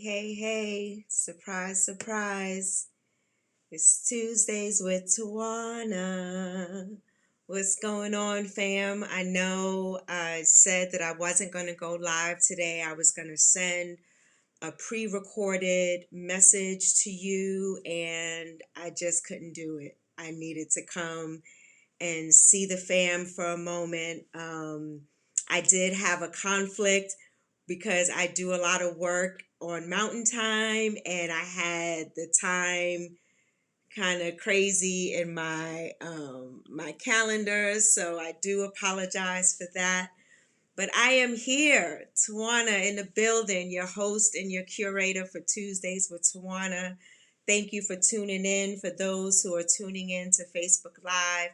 Hey, surprise, surprise. It's Tuesdays with Tawana. What's going on, fam? I know I said that I wasn't going to go live today. I was going to send a pre recorded message to you, and I just couldn't do it. I needed to come and see the fam for a moment. I did have a conflict because I do a lot of work on mountain time, and I had the time kind of crazy in my calendar, so I do apologize for that. But I am here, Tawana in the building, your host and your curator for Tuesdays with Tawana. Thank you for tuning in. For those who are tuning in to Facebook Live,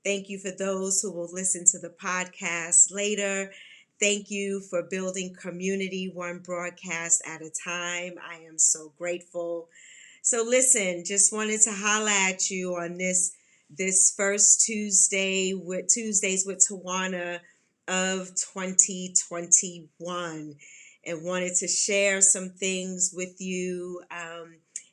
thank you for those who will listen to the podcast later. Thank you for building community one broadcast at a time. I am so grateful. So listen, just wanted to holla at you on this first Tuesdays with Tawana of 2021, and wanted to share some things with you.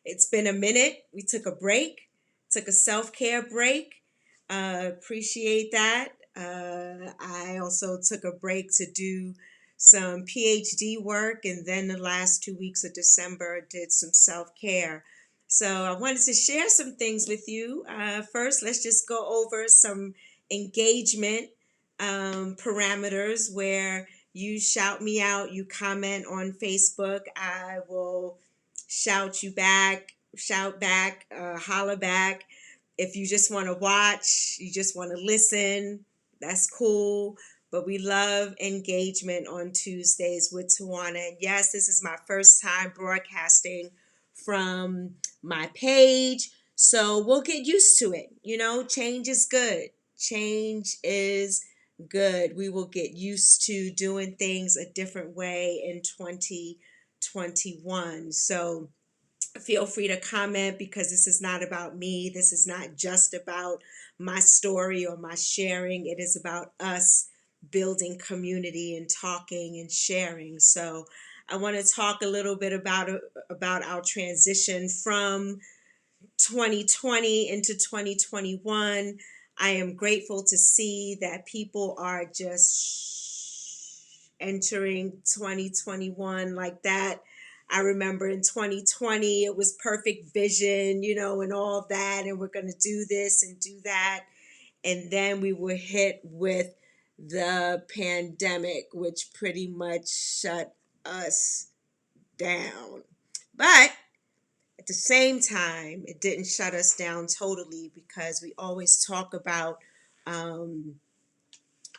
It's been a minute. We took a break, took a self-care break. Appreciate that. I also took a break to do some PhD work, and then the last 2 weeks of December did some self-care. So I wanted to share some things with you. First, let's just go over some engagement parameters where you shout me out, you comment on Facebook, I will shout back, holler back. If you just want to watch, you just want to listen, that's cool. But we love engagement on Tuesdays with Tawana. And yes, this is my first time broadcasting from my page. So we'll get used to it. You know, change is good. Change is good. We will get used to doing things a different way in 2021. So feel free to comment, because this is not about me. This is not just about my story or my sharing. It is about us building community and talking and sharing. So I want to talk a little bit about our transition from 2020 into 2021. I am grateful to see that people are just entering 2021 like that. I remember in 2020, it was perfect vision, and all that, and we're going to do this and do that. And then we were hit with the pandemic, which pretty much shut us down. But at the same time, it didn't shut us down totally, because we always talk about um,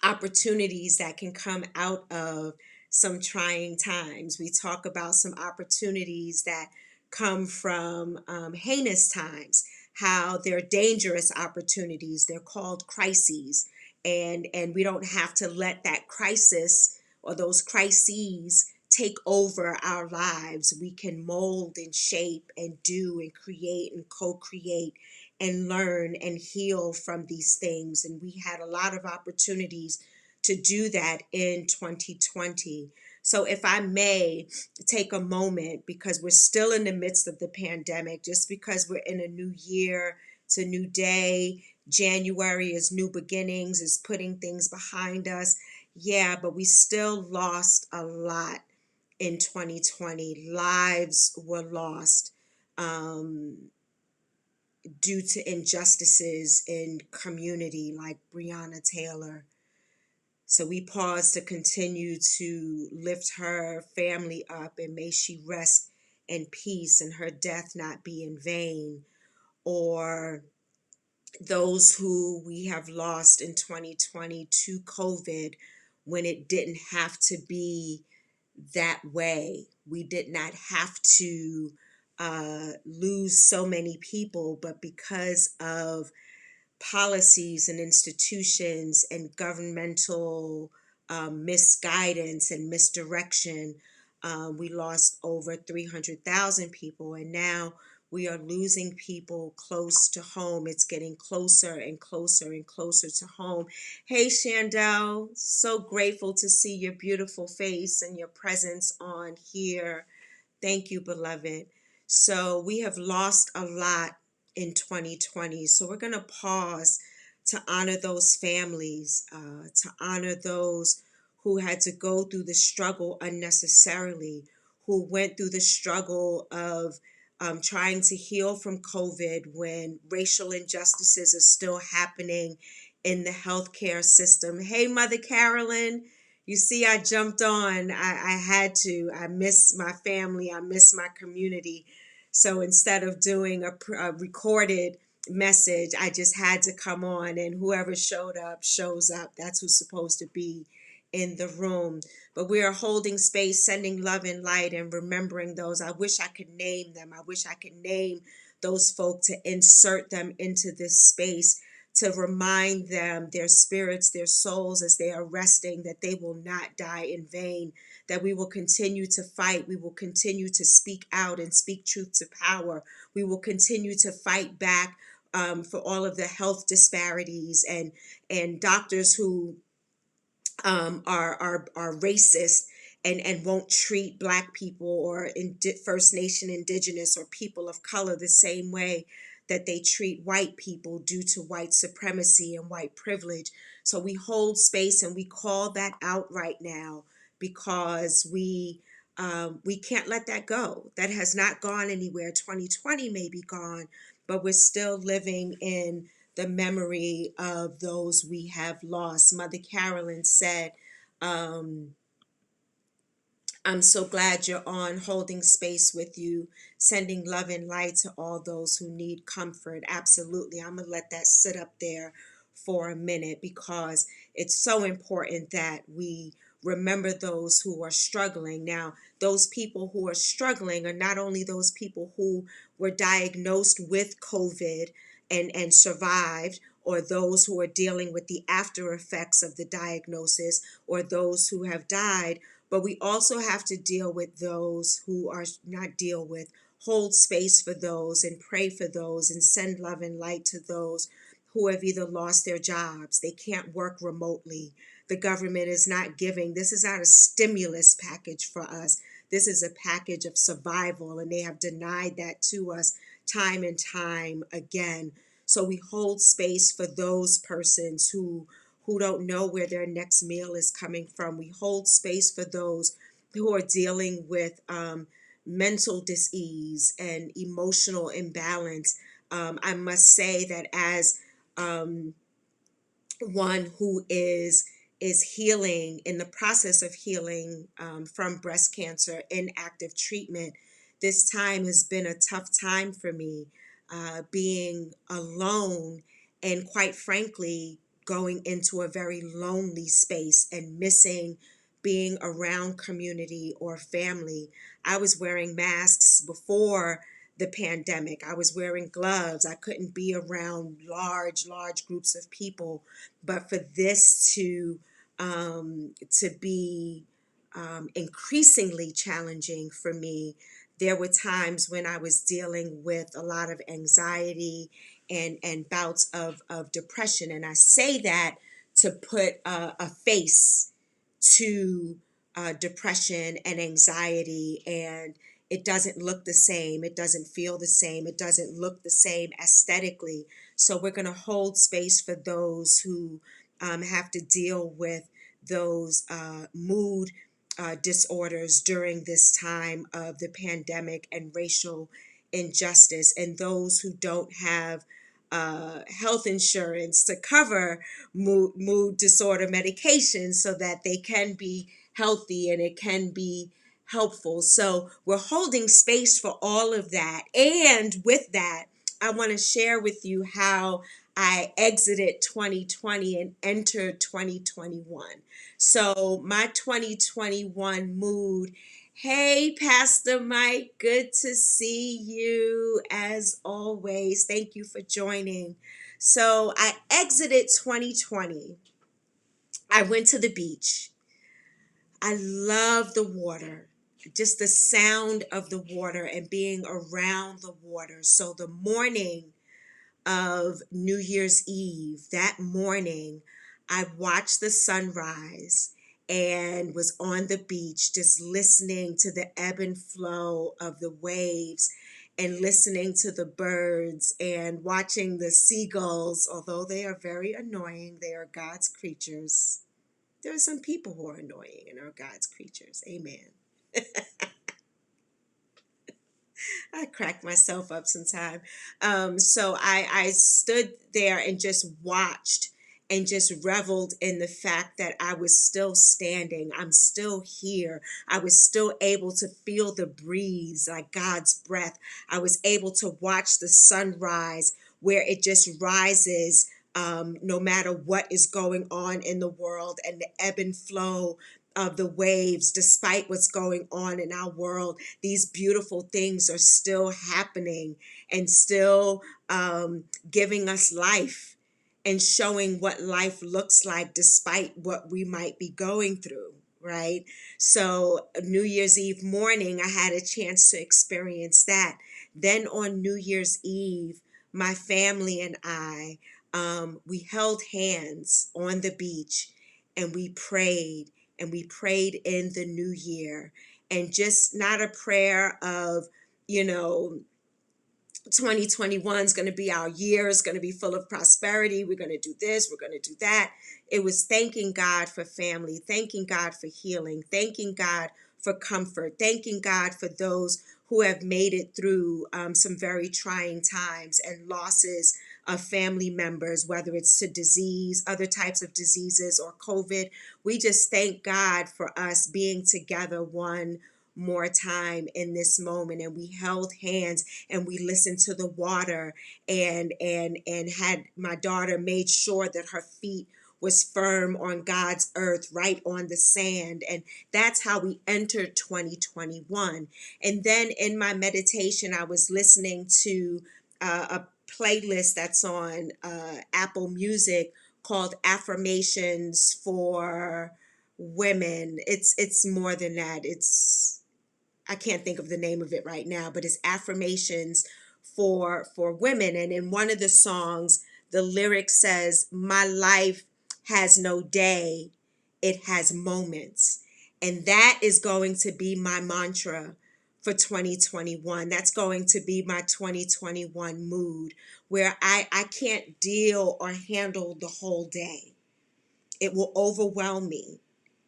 opportunities that can come out of some trying times. We talk about some opportunities that come from heinous times, how they're dangerous opportunities. They're called crises. And we don't have to let that crisis or those crises take over our lives. We can mold and shape and do and create and co-create and learn and heal from these things. And we had a lot of opportunities to do that in 2020. So, if I may take a moment, because we're still in the midst of the pandemic, just because we're in a new year, it's a new day. January is new beginnings, is putting things behind us. Yeah, but we still lost a lot in 2020. Lives were lost. Due to injustices in community, like Breonna Taylor. So we pause to continue to lift her family up, and may she rest in peace and her death not be in vain. Or those who we have lost in 2020 to COVID, when it didn't have to be that way. We did not have to lose so many people, but because of policies and institutions and governmental misguidance and misdirection, we lost over 300,000 people, and now we are losing people close to home. It's getting closer and closer and closer to home. Hey, Chandel, so grateful to see your beautiful face and your presence on here. Thank you, beloved. So we have lost a lot in 2020. So we're going to pause to honor those families, to honor those who had to go through the struggle unnecessarily, who went through the struggle of trying to heal from COVID when racial injustices are still happening in the healthcare system. Hey, Mother Carolyn. You see, I jumped on. I had to. I miss my family. I miss my community. So instead of doing a recorded message, I just had to come on, and whoever showed up shows up. That's who's supposed to be in the room. But we are holding space, sending love and light, and remembering those. I wish I could name them. I wish I could name those folk to insert them into this space, to remind them, their spirits, their souls, as they are resting, that they will not die in vain, that we will continue to fight. We will continue to speak out and speak truth to power. We will continue to fight back for all of the health disparities and doctors who are racist and won't treat Black people or First Nation, Indigenous, or people of color the same way that they treat white people due to white supremacy and white privilege. So we hold space and we call that out right now, because we can't let that go. That has not gone anywhere. 2020 may be gone, but we're still living in the memory of those we have lost. Mother Carolyn said, um, I'm so glad you're on, holding space with you, sending love and light to all those who need comfort. Absolutely. I'm going to let that sit up there for a minute, because it's so important that we remember those who are struggling. Now, those people who are struggling are not only those people who were diagnosed with COVID and survived, or those who are dealing with the after effects of the diagnosis, or those who have died, but we also have to deal with those who are not deal with, hold space for those and pray for those and send love and light to those who have either lost their jobs. They can't work remotely. The government is not giving. This is not a stimulus package for us. This is a package of survival, and they have denied that to us time and time again. So we hold space for those persons who don't know where their next meal is coming from. We hold space for those who are dealing with mental disease and emotional imbalance. I must say that as um, one who is healing, in the process of healing from breast cancer in active treatment, this time has been a tough time for me, being alone, and quite frankly going into a very lonely space and missing being around community or family. I was wearing masks before the pandemic. I was wearing gloves. I couldn't be around large groups of people. But for this to be increasingly challenging for me, there were times when I was dealing with a lot of anxiety and bouts of depression. And I say that to put a face to depression and anxiety, and it doesn't look the same, it doesn't feel the same, it doesn't look the same aesthetically. So we're going to hold space for those who have to deal with those mood disorders during this time of the pandemic and racial injustice, and those who don't have health insurance to cover mood disorder medication so that they can be healthy and it can be helpful. So we're holding space for all of that. And with that, I want to share with you how I exited 2020 and entered 2021. So my 2021 mood. Hey, Pastor Mike, good to see you as always. Thank you for joining. So I exited 2020. I went to the beach. I love the water, just the sound of the water and being around the water. So the morning of New Year's Eve, that morning, I watched the sunrise, and was on the beach just listening to the ebb and flow of the waves and listening to the birds and watching the seagulls. Although they are very annoying, they are God's creatures. There are some people who are annoying and are God's creatures. Amen. I crack myself up sometime. So I stood there and just watched and just reveled in the fact that I was still standing. I'm still here. I was still able to feel the breeze, like God's breath. I was able to watch the sunrise where it just rises. No matter what is going on in the world, and the ebb and flow of the waves, despite what's going on in our world, these beautiful things are still happening and still giving us life and showing what life looks like despite what we might be going through, right? So, New Year's Eve morning, I had a chance to experience that. Then on New Year's Eve, my family and I, we held hands on the beach and we prayed, and we prayed in the new year, and just not a prayer of, you know, 2021 is going to be our year, it's going to be full of prosperity, we're going to do this, we're going to do that. It was thanking God for family, thanking God for healing, thanking God for comfort, thanking God for those who have made it through some very trying times and losses of family members, whether it's to disease, other types of diseases, or COVID. We just thank God for us being together one more time in this moment, and we held hands and we listened to the water, and had my daughter made sure that her feet was firm on God's earth, right on the sand. And that's how we entered 2021. And then in my meditation, I was listening to a playlist that's on Apple Music called Affirmations for Women. It's more than that. I can't think of the name of it right now, but it's affirmations for women. And in one of the songs, the lyric says, "My life has no day, it has moments." And that is going to be my mantra for 2021. That's going to be my 2021 mood, where I can't deal or handle the whole day. It will overwhelm me.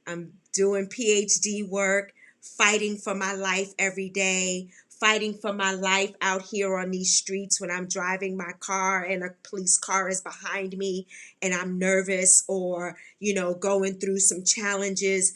I'm doing PhD work, fighting for my life every day, fighting for my life out here on these streets when I'm driving my car and a police car is behind me and I'm nervous, or, going through some challenges.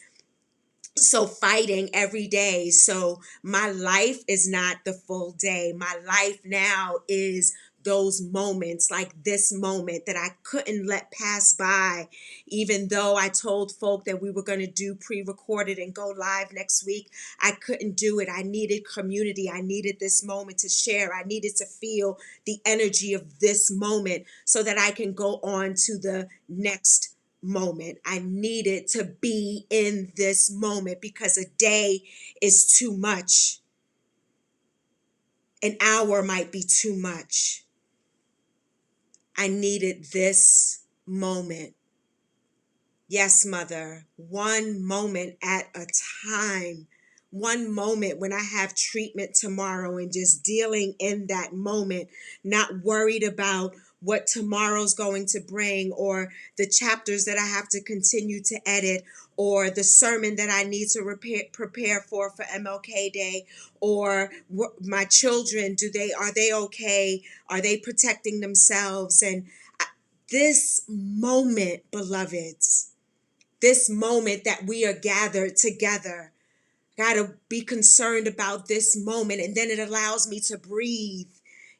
So fighting every day. So my life is not the full day. My life now is those moments, like this moment that I couldn't let pass by, even though I told folk that we were going to do pre-recorded and go live next week. I couldn't do it. I needed community. I needed this moment to share. I needed to feel the energy of this moment so that I can go on to the next moment. I needed to be in this moment because a day is too much. An hour might be too much. I needed this moment. Yes, Mother, one moment at a time. One moment when I have treatment tomorrow, and just dealing in that moment, not worried about what tomorrow's going to bring, or the chapters that I have to continue to edit, or the sermon that I need to prepare for MLK Day, or my children, are they okay? Are they protecting themselves? And this moment, beloveds, this moment that we are gathered together. Got to be concerned about this moment. And then it allows me to breathe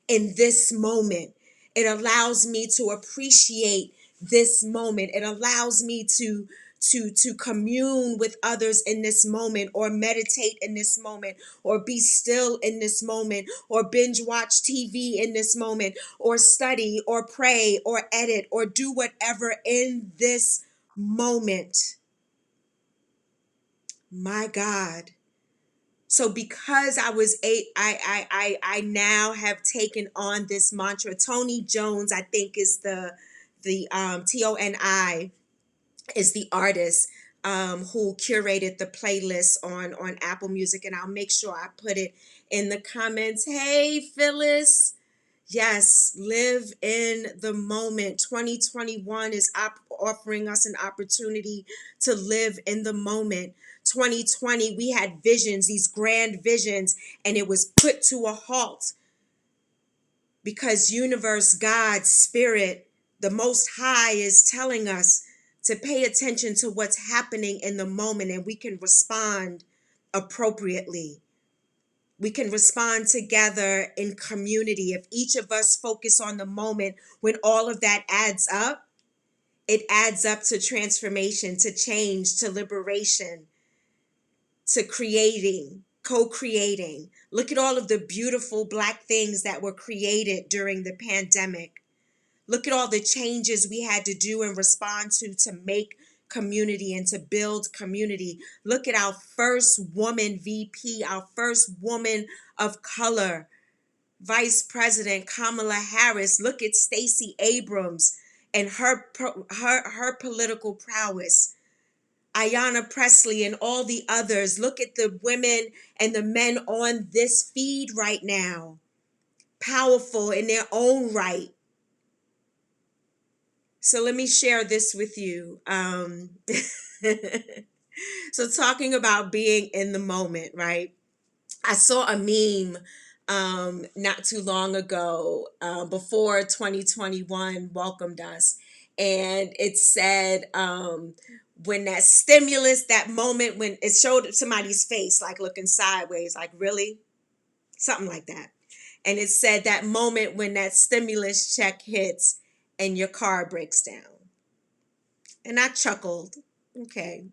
in this moment. It allows me to appreciate this moment. It allows me to commune with others in this moment, or meditate in this moment, or be still in this moment, or binge watch TV in this moment, or study, or pray, or edit, or do whatever in this moment. My God. So because I was I now have taken on this mantra. Toni Jones, I think, is the Toni is the artist. who curated the playlist on Apple Music, and I'll make sure I put it in the comments. Hey, Phyllis. Yes, live in the moment. 2021 is offering us an opportunity to live in the moment. 2020, we had visions, these grand visions, and it was put to a halt because universe, God, spirit, the most high is telling us to pay attention to what's happening in the moment, and we can respond appropriately. We can respond together in community. If each of us focus on the moment, when all of that adds up, it adds up to transformation, to change, to liberation, to creating, co-creating. Look at all of the beautiful Black things that were created during the pandemic. Look at all the changes we had to do and respond to make community and to build community. Look at our first woman VP, our first woman of color, Vice President Kamala Harris. Look at Stacey Abrams and her political prowess. Ayanna Presley and all the others. Look at the women and the men on this feed right now. Powerful in their own right. So let me share this with you. So talking about being in the moment, right? I saw a meme not too long ago, before 2021 welcomed us, and it said, when that stimulus, that moment when it showed somebody's face, like looking sideways, like really, something like that, and it said that moment when that stimulus check hits and your car breaks down, and I chuckled. Okay,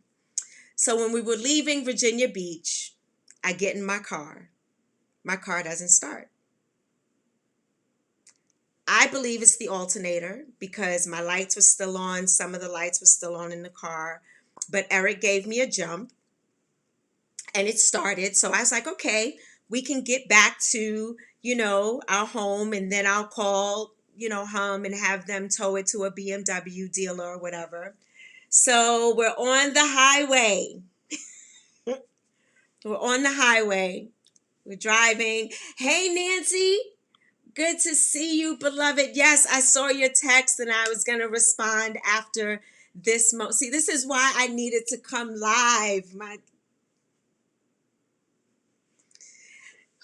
so when we were leaving Virginia Beach, I get in my car. My car doesn't start. I believe it's the alternator because my lights were still on. Some of the lights were still on in the car. But Eric gave me a jump and it started. So I was like, okay, we can get back to, our home, and then I'll call, Hum, and have them tow it to a BMW dealer or whatever. So we're on the highway. We're on the highway. We're driving. Hey, Nancy. Good to see you, beloved. Yes, I saw your text and I was going to respond after this. See, this is why I needed to come live.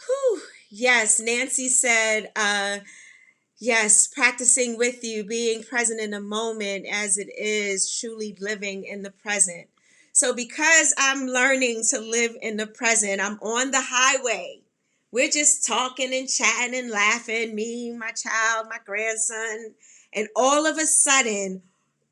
Whew. Yes, Nancy said, yes, practicing with you, being present in the moment as it is, truly living in the present. So because I'm learning to live in the present, I'm on the highway. We're just talking and chatting and laughing, me, my child, my grandson, and all of a sudden,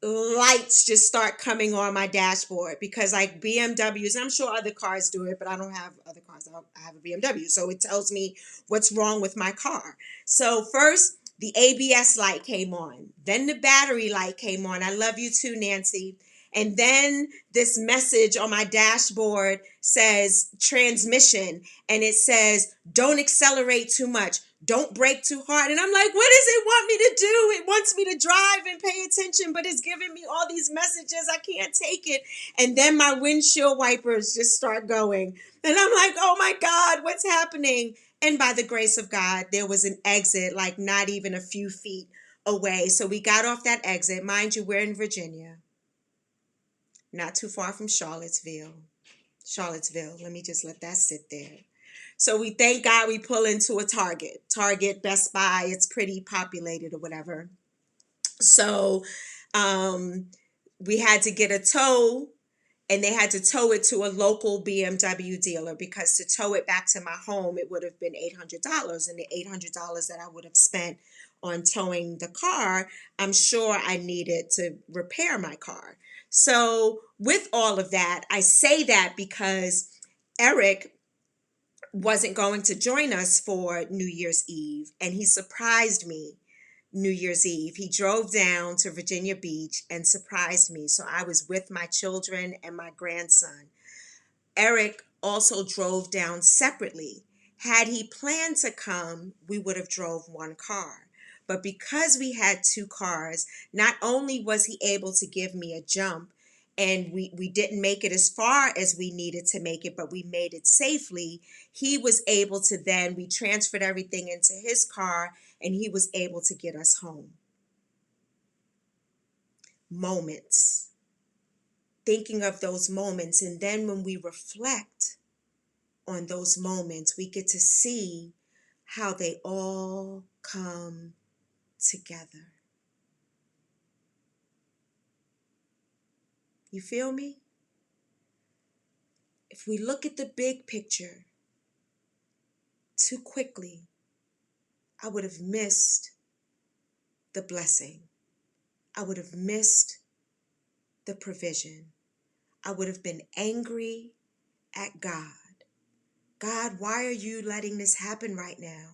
lights just start coming on my dashboard because like BMWs, I'm sure other cars do it, but I don't have other cars. I have a BMW. So it tells me what's wrong with my car. So first, the ABS light came on. Then the battery light came on. I love you too, Nancy. And then this message on my dashboard says transmission, and it says don't accelerate too much. Don't brake too hard. And I'm like, what does it want me to do? It wants me to drive and pay attention, but it's giving me all these messages. I can't take it. And then my windshield wipers just start going. And I'm like, oh my God, what's happening? And by the grace of God, there was an exit, like not even a few feet away. So we got off that exit. Mind you, we're in Virginia, not too far from Charlottesville. Let me just let that sit there. So we thank God we pull into a Target, Best Buy. It's pretty populated or whatever. So we had to get a tow, and they had to tow it to a local BMW dealer because to tow it back to my home, it would have been $800. And the $800 that I would have spent on towing the car, I'm sure I needed to repair my car. So with all of that, I say that because Eric wasn't going to join us for New Year's Eve, and he surprised me New Year's Eve. He drove down to Virginia Beach and surprised me. So I was with my children and my grandson. Eric also drove down separately. Had he planned to come, we would have drove one car. But because we had two cars, not only was he able to give me a jump and we didn't make it as far as we needed to make it, but we made it safely. He was able to then, we transferred everything into his car, and he was able to get us home. Moments, thinking of those moments, and then when we reflect on those moments, we get to see how they all come together. You feel me? If we look at the big picture too quickly, I would have missed the blessing. I would have missed the provision. I would have been angry at God. God, why are you letting this happen right now?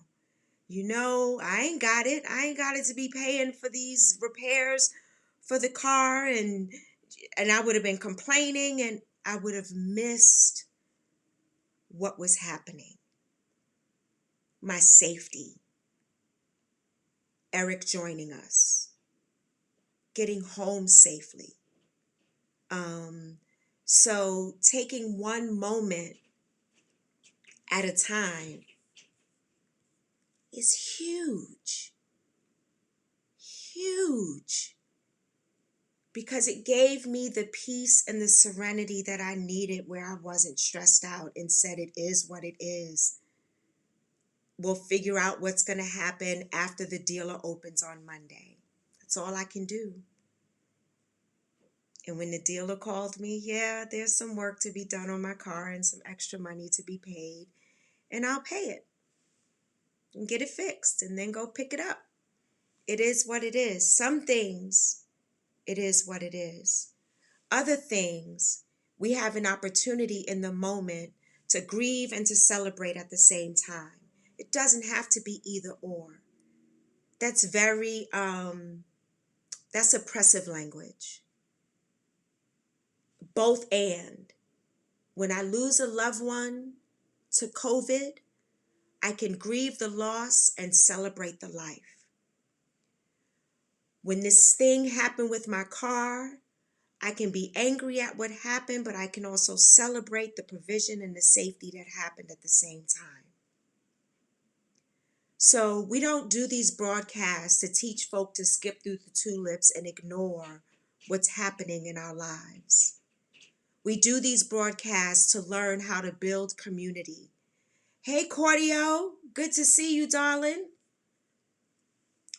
You know, I ain't got it. I ain't got it to be paying for these repairs for the car, and I would have been complaining, and I would have missed what was happening. My safety, Eric joining us, getting home safely. So taking one moment at a time is huge, huge, because it gave me the peace and the serenity that I needed, where I wasn't stressed out and said, it is what it is. We'll figure out what's going to happen after the dealer opens on Monday. That's all I can do. And when the dealer called me, yeah, there's some work to be done on my car and some extra money to be paid, and I'll pay it and get it fixed and then go pick it up. It is what it is. Some things, it is what it is. Other things, we have an opportunity in the moment to grieve and to celebrate at the same time. It doesn't have to be either or. That's very, that's oppressive language. Both and. When I lose a loved one to COVID, I can grieve the loss and celebrate the life. When this thing happened with my car, I can be angry at what happened, but I can also celebrate the provision and the safety that happened at the same time. So we don't do these broadcasts to teach folk to skip through the tulips and ignore what's happening in our lives. We do these broadcasts to learn how to build community. Hey, Cordio, good to see you, darling.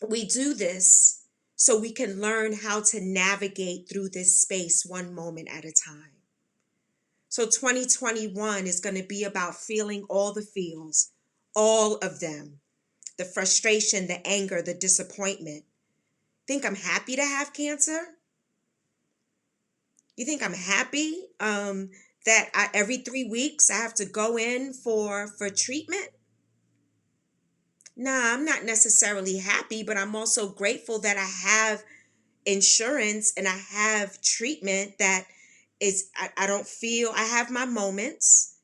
We do this so we can learn how to navigate through this space one moment at a time. So 2021 is going to be about feeling all the feels, all of them. The frustration, the anger, the disappointment. Think I'm happy to have cancer? You think I'm happy that every 3 weeks I have to go in for treatment? Nah, I'm not necessarily happy, but I'm also grateful that I have insurance and I have treatment that is, I don't feel, I have my moments,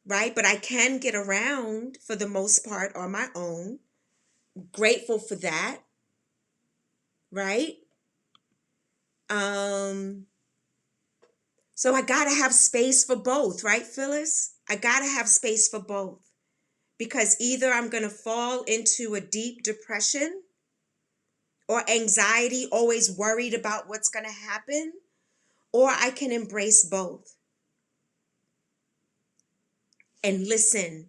right? But I can get around for the most part on my own. Grateful for that, right? So I gotta have space for both, right, Phyllis? I gotta have space for both, because either I'm gonna fall into a deep depression or anxiety, always worried about what's gonna happen, or I can embrace both and listen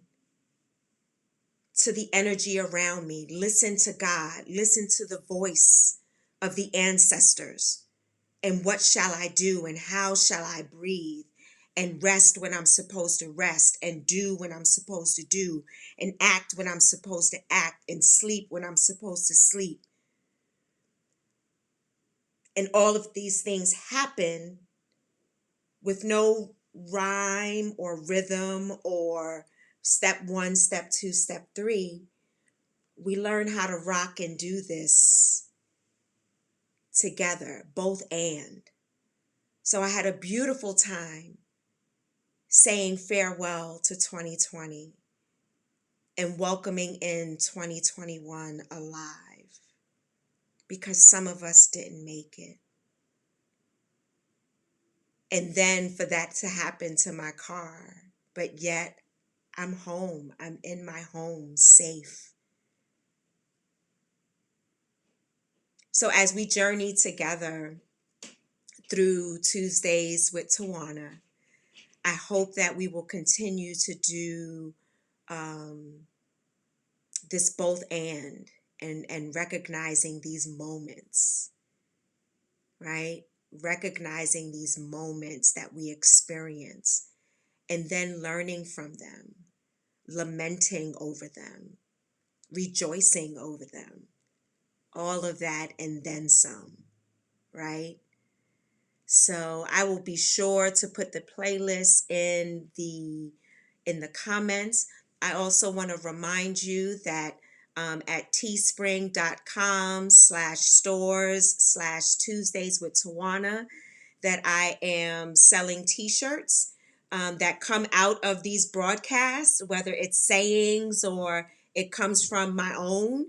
to the energy around me, listen to God, listen to the voice of the ancestors. And what shall I do, and how shall I breathe, and rest when I'm supposed to rest, and do when I'm supposed to do, and act when I'm supposed to act, and sleep when I'm supposed to sleep. And all of these things happen with no rhyme or rhythm or step 1, step 2, step 3. We learn how to rock and do this together, both and. So I had a beautiful time saying farewell to 2020 and welcoming in 2021 alive, because some of us didn't make it. And then for that to happen to my car, but yet I'm home. I'm in my home, safe. So as we journey together through Tuesdays with Tawana, I hope that we will continue to do um, this both and recognizing these moments, right? Recognizing these moments that we experience and then learning from them, lamenting over them, rejoicing over them, all of that and then some, right? So I will be sure to put the playlist in the comments. I also want to remind you that at teespring.com/stores/Tuesdays with Tawana, that I am selling t-shirts that come out of these broadcasts, whether it's sayings or it comes from my own.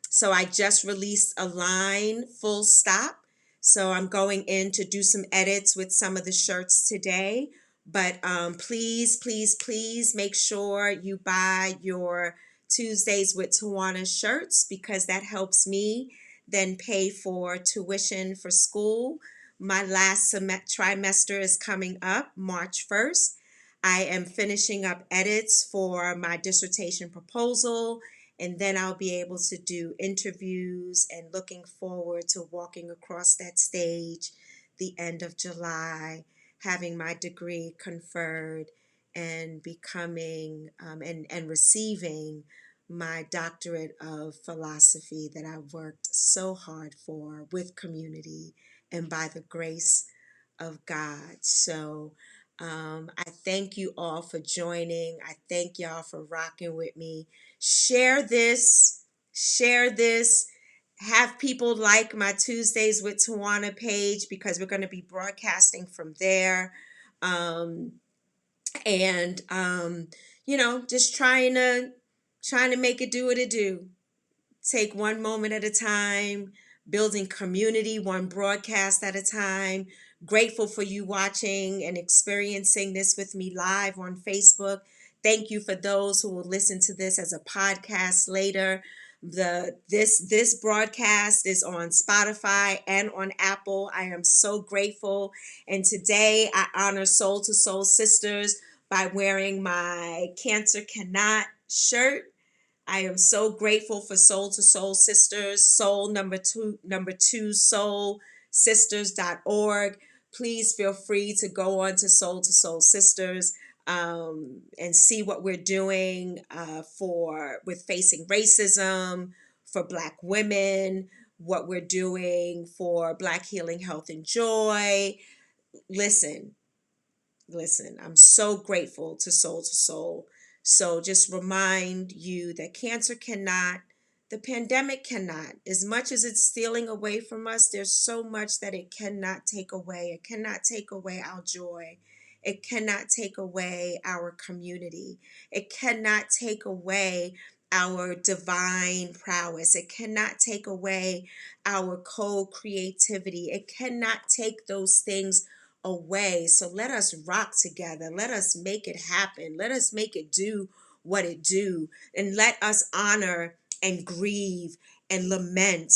So I just released a line, full stop. So I'm going in to do some edits with some of the shirts today. But please, please, please make sure you buy your Tuesdays with Tawana shirts, because that helps me then pay for tuition for school. My last trimester is coming up March 1st. I am finishing up edits for my dissertation proposal, and then I'll be able to do interviews and looking forward to walking across that stage the end of July, having my degree conferred and becoming and receiving my doctorate of philosophy that I worked so hard for with community and by the grace of God. So I thank you all for joining. I thank y'all for rocking with me. Share this, share this. Have people like my Tuesdays with Tawana page, because we're going to be broadcasting from there. Um, and just trying to make it do what it do. Take one moment at a time, building community one broadcast at a time. Grateful for you watching and experiencing this with me live on Facebook. Thank you for those who will listen to this as a podcast later. This broadcast is on Spotify and on Apple. I am so grateful. And today I honor Soul to Soul Sisters by wearing my Cancer Cannot shirt. I am so grateful for Soul to Soul Sisters, soul number two soul sisters.org. Please feel free to go on to Soul Sisters and see what we're doing for with facing racism, for Black women, what we're doing for Black healing, health, and joy. Listen, I'm so grateful to Soul to Soul. So just remind you that cancer cannot, the pandemic cannot, as much as it's stealing away from us, there's so much that it cannot take away. It cannot take away our joy. It cannot take away our community. It cannot take away our divine prowess. It cannot take away our co-creativity. It cannot take those things away. So let us rock together. Let us make it happen. Let us make it do what it do. And let us honor and grieve and lament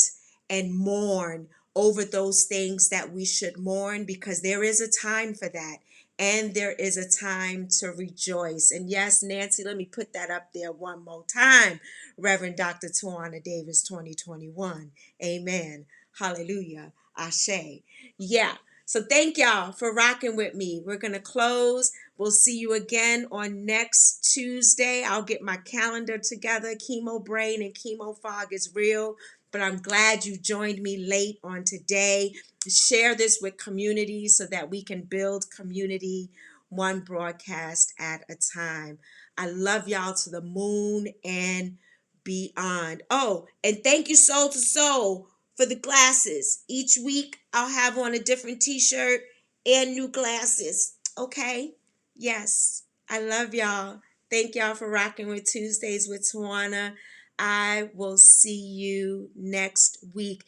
and mourn over those things that we should mourn, because there is a time for that. And there is a time to rejoice. And yes, Nancy, let me put that up there one more time. Reverend Dr. Tawana Davis 2021. Amen. Hallelujah. Ashe. Yeah. So thank y'all for rocking with me. We're going to close. We'll see you again on next Tuesday. I'll get my calendar together. Chemo brain and chemo fog is real, but I'm glad you joined me late on today. Share this with community so that we can build community one broadcast at a time. I love y'all to the moon and beyond. Oh, and thank you, Soul to Soul, for the glasses. Each week I'll have on a different t-shirt and new glasses. Okay? Yes. I love y'all. Thank y'all for rocking with Tuesdays with Tawana. I will see you next week.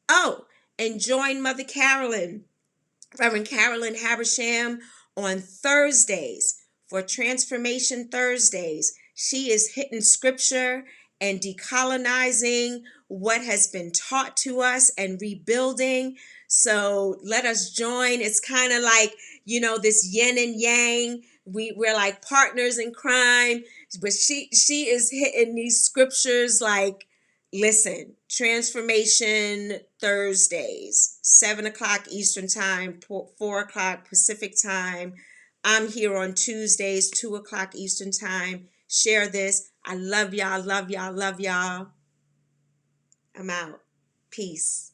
Oh, and join Mother Carolyn Reverend Carolyn Habersham on Thursdays for Transformation Thursdays. She is hitting scripture and decolonizing what has been taught to us and rebuilding. So let us join. It's kind of like, this yin and yang. We're like partners in crime, but she is hitting these scriptures like, listen, Transformation Thursdays, 7 o'clock Eastern Time, 4 o'clock Pacific Time. I'm here on Tuesdays, 2 o'clock Eastern Time. Share this. I love y'all, love y'all, love y'all. I'm out. Peace.